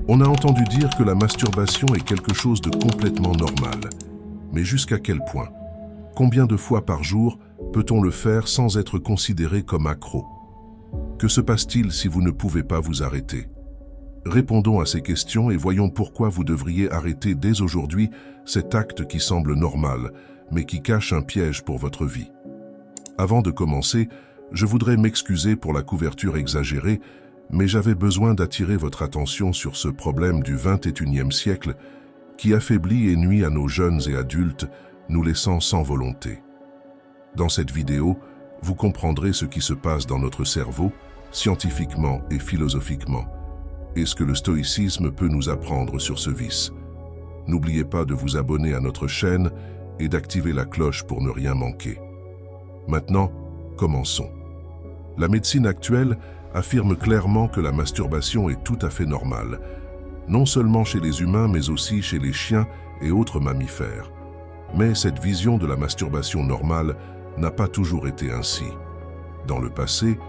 On a entendu dire que la masturbation est quelque chose de complètement normal. Mais jusqu'à quel point? Combien de fois par jour peut-on le faire sans être considéré comme accro? Que se passe-t-il si vous ne pouvez pas vous arrêter? Répondons à ces questions et voyons pourquoi vous devriez arrêter dès aujourd'hui cet acte qui semble normal, mais qui cache un piège pour votre vie. Avant de commencer, je voudrais m'excuser pour la couverture exagérée, mais j'avais besoin d'attirer votre attention sur ce problème du XXIe siècle qui affaiblit et nuit à nos jeunes et adultes, nous laissant sans volonté. Dans cette vidéo, vous comprendrez ce qui se passe dans notre cerveau, scientifiquement et philosophiquement, et ce que le stoïcisme peut nous apprendre sur ce vice. N'oubliez pas de vous abonner à notre chaîne et d'activer la cloche pour ne rien manquer. Maintenant, commençons. La médecine actuelle affirme clairement que la masturbation est tout à fait normale, non seulement chez les humains mais aussi chez les chiens et autres mammifères. Mais cette vision de la masturbation normale n'a pas toujours été ainsi. Dans le passé,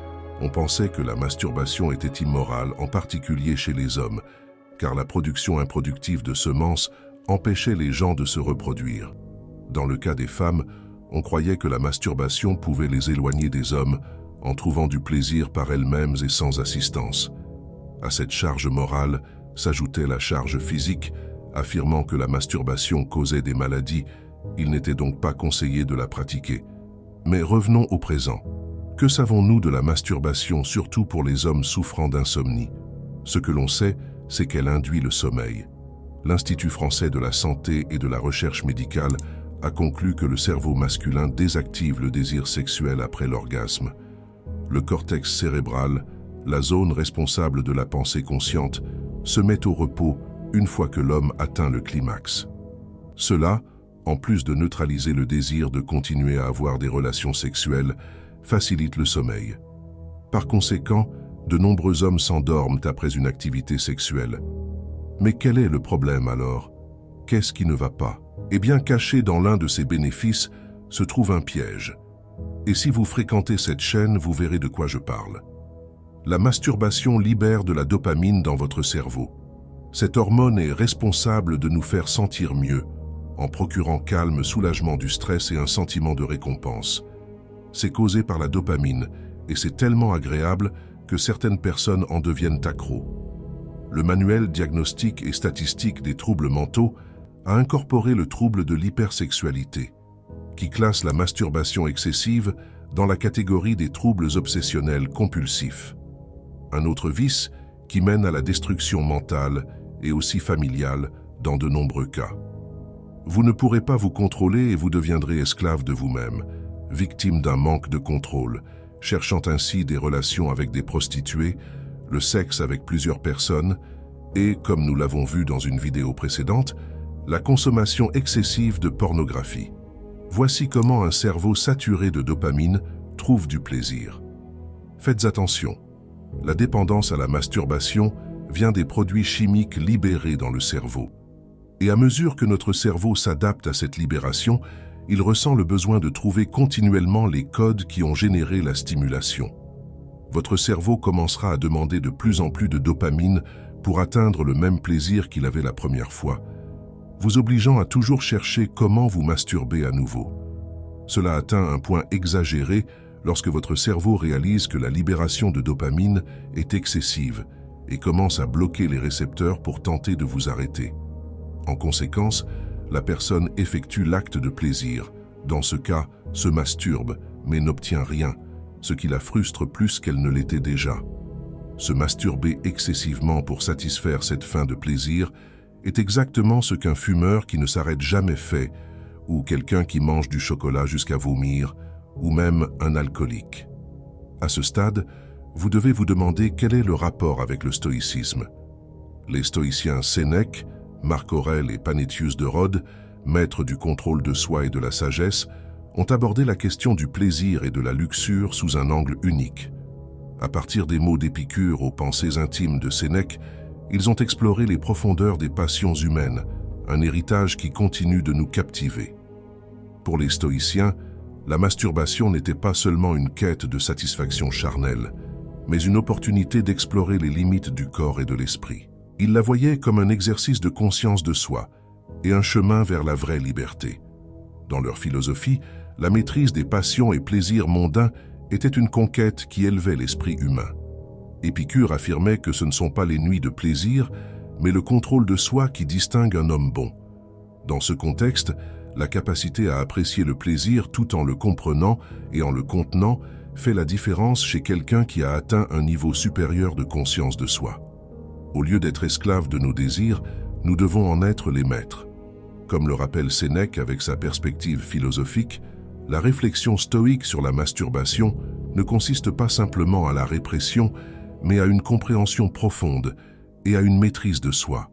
on pensait que la masturbation était immorale, en particulier chez les hommes, car la production improductive de semences empêchait les gens de se reproduire. Dans le cas des femmes, on croyait que la masturbation pouvait les éloigner des hommes en trouvant du plaisir par elles-mêmes et sans assistance. À cette charge morale s'ajoutait la charge physique, affirmant que la masturbation causait des maladies. Il n'était donc pas conseillé de la pratiquer. Mais revenons au présent. Que savons-nous de la masturbation, surtout pour les hommes souffrant d'insomnie? Ce que l'on sait, c'est qu'elle induit le sommeil. L'Institut français de la santé et de la recherche médicale a conclu que le cerveau masculin désactive le désir sexuel après l'orgasme. Le cortex cérébral, la zone responsable de la pensée consciente, se met au repos une fois que l'homme atteint le climax. Cela, en plus de neutraliser le désir de continuer à avoir des relations sexuelles, facilite le sommeil. Par conséquent, de nombreux hommes s'endorment après une activité sexuelle. Mais quel est le problème alors? Qu'est-ce qui ne va pas? Eh bien, caché dans l'un de ces bénéfices se trouve un piège. Et si vous fréquentez cette chaîne, vous verrez de quoi je parle. La masturbation libère de la dopamine dans votre cerveau. Cette hormone est responsable de nous faire sentir mieux, en procurant calme, soulagement du stress et un sentiment de récompense. C'est causé par la dopamine, et c'est tellement agréable que certaines personnes en deviennent accros. Le manuel diagnostique et statistique des troubles mentaux a incorporé le trouble de l'hypersexualité, qui classe la masturbation excessive dans la catégorie des troubles obsessionnels compulsifs. Un autre vice qui mène à la destruction mentale et aussi familiale dans de nombreux cas. Vous ne pourrez pas vous contrôler et vous deviendrez esclave de vous-même, victime d'un manque de contrôle, cherchant ainsi des relations avec des prostituées, le sexe avec plusieurs personnes et, comme nous l'avons vu dans une vidéo précédente, la consommation excessive de pornographie. Voici comment un cerveau saturé de dopamine trouve du plaisir. Faites attention, la dépendance à la masturbation vient des produits chimiques libérés dans le cerveau. Et à mesure que notre cerveau s'adapte à cette libération, il ressent le besoin de trouver continuellement les codes qui ont généré la stimulation. Votre cerveau commencera à demander de plus en plus de dopamine pour atteindre le même plaisir qu'il avait la première fois, vous obligeant à toujours chercher comment vous masturber à nouveau. Cela atteint un point exagéré lorsque votre cerveau réalise que la libération de dopamine est excessive et commence à bloquer les récepteurs pour tenter de vous arrêter. En conséquence, la personne effectue l'acte de plaisir, dans ce cas, se masturbe, mais n'obtient rien, ce qui la frustre plus qu'elle ne l'était déjà. Se masturber excessivement pour satisfaire cette faim de plaisir est exactement ce qu'un fumeur qui ne s'arrête jamais fait, ou quelqu'un qui mange du chocolat jusqu'à vomir, ou même un alcoolique. À ce stade, vous devez vous demander quel est le rapport avec le stoïcisme. Les stoïciens Sénèque, Marc Aurèle et Panétius de Rhodes, maîtres du contrôle de soi et de la sagesse, ont abordé la question du plaisir et de la luxure sous un angle unique. À partir des mots d'Épicure aux pensées intimes de Sénèque, ils ont exploré les profondeurs des passions humaines, un héritage qui continue de nous captiver. Pour les stoïciens, la masturbation n'était pas seulement une quête de satisfaction charnelle, mais une opportunité d'explorer les limites du corps et de l'esprit. Ils la voyaient comme un exercice de conscience de soi et un chemin vers la vraie liberté. Dans leur philosophie, la maîtrise des passions et plaisirs mondains était une conquête qui élevait l'esprit humain. Épicure affirmait que ce ne sont pas les nuits de plaisir, mais le contrôle de soi qui distingue un homme bon. Dans ce contexte, la capacité à apprécier le plaisir tout en le comprenant et en le contenant fait la différence chez quelqu'un qui a atteint un niveau supérieur de conscience de soi. Au lieu d'être esclaves de nos désirs, nous devons en être les maîtres. Comme le rappelle Sénèque avec sa perspective philosophique, la réflexion stoïque sur la masturbation ne consiste pas simplement à la répression, mais à une compréhension profonde et à une maîtrise de soi.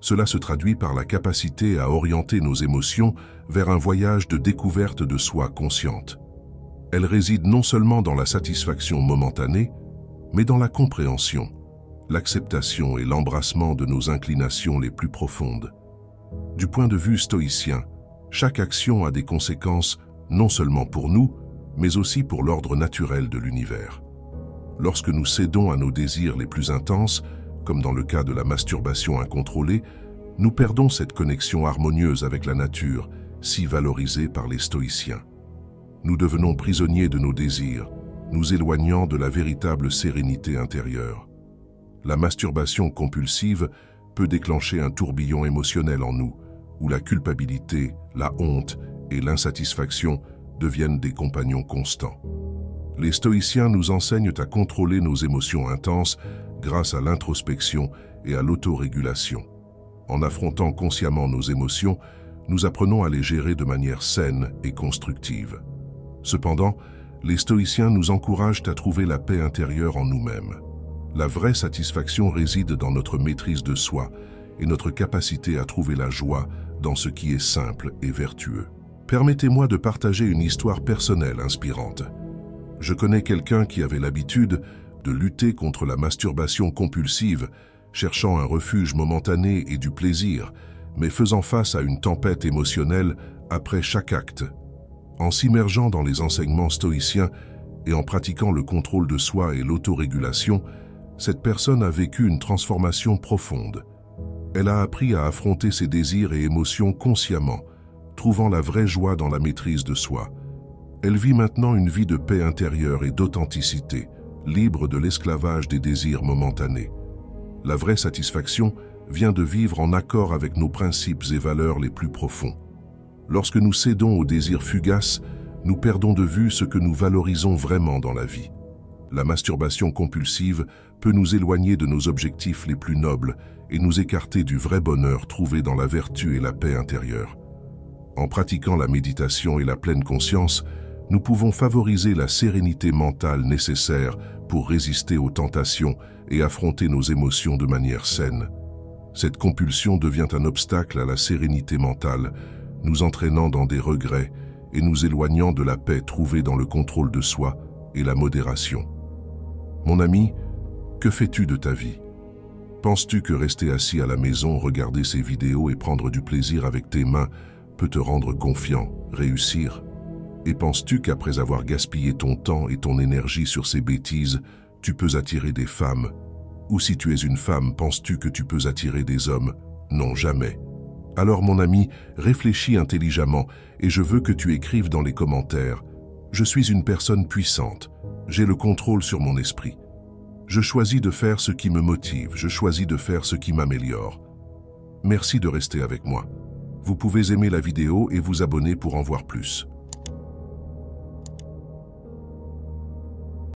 Cela se traduit par la capacité à orienter nos émotions vers un voyage de découverte de soi consciente. Elle réside non seulement dans la satisfaction momentanée, mais dans la compréhension, l'acceptation et l'embrassement de nos inclinations les plus profondes. Du point de vue stoïcien, chaque action a des conséquences non seulement pour nous, mais aussi pour l'ordre naturel de l'univers. Lorsque nous cédons à nos désirs les plus intenses, comme dans le cas de la masturbation incontrôlée, nous perdons cette connexion harmonieuse avec la nature, si valorisée par les stoïciens. Nous devenons prisonniers de nos désirs, nous éloignant de la véritable sérénité intérieure. La masturbation compulsive peut déclencher un tourbillon émotionnel en nous, où la culpabilité, la honte et l'insatisfaction deviennent des compagnons constants. Les stoïciens nous enseignent à contrôler nos émotions intenses grâce à l'introspection et à l'autorégulation. En affrontant consciemment nos émotions, nous apprenons à les gérer de manière saine et constructive. Cependant, les stoïciens nous encouragent à trouver la paix intérieure en nous-mêmes. La vraie satisfaction réside dans notre maîtrise de soi et notre capacité à trouver la joie dans ce qui est simple et vertueux. Permettez-moi de partager une histoire personnelle inspirante. Je connais quelqu'un qui avait l'habitude de lutter contre la masturbation compulsive, cherchant un refuge momentané et du plaisir, mais faisant face à une tempête émotionnelle après chaque acte. En s'immergeant dans les enseignements stoïciens et en pratiquant le contrôle de soi et l'autorégulation, cette personne a vécu une transformation profonde. Elle a appris à affronter ses désirs et émotions consciemment, trouvant la vraie joie dans la maîtrise de soi. Elle vit maintenant une vie de paix intérieure et d'authenticité, libre de l'esclavage des désirs momentanés. La vraie satisfaction vient de vivre en accord avec nos principes et valeurs les plus profonds. Lorsque nous cédons aux désirs fugaces, nous perdons de vue ce que nous valorisons vraiment dans la vie. La masturbation compulsive peut nous éloigner de nos objectifs les plus nobles et nous écarter du vrai bonheur trouvé dans la vertu et la paix intérieure. En pratiquant la méditation et la pleine conscience, nous pouvons favoriser la sérénité mentale nécessaire pour résister aux tentations et affronter nos émotions de manière saine. Cette compulsion devient un obstacle à la sérénité mentale, nous entraînant dans des regrets et nous éloignant de la paix trouvée dans le contrôle de soi et la modération. Mon ami, que fais-tu de ta vie? Penses-tu que rester assis à la maison, regarder ces vidéos et prendre du plaisir avec tes mains peut te rendre confiant, réussir? Et penses-tu qu'après avoir gaspillé ton temps et ton énergie sur ces bêtises, tu peux attirer des femmes? Ou si tu es une femme, penses-tu que tu peux attirer des hommes? Non, jamais. Alors mon ami, réfléchis intelligemment et je veux que tu écrives dans les commentaires « Je suis une personne puissante, j'ai le contrôle sur mon esprit. Je choisis de faire ce qui me motive, je choisis de faire ce qui m'améliore. Merci de rester avec moi. Vous pouvez aimer la vidéo et vous abonner pour en voir plus.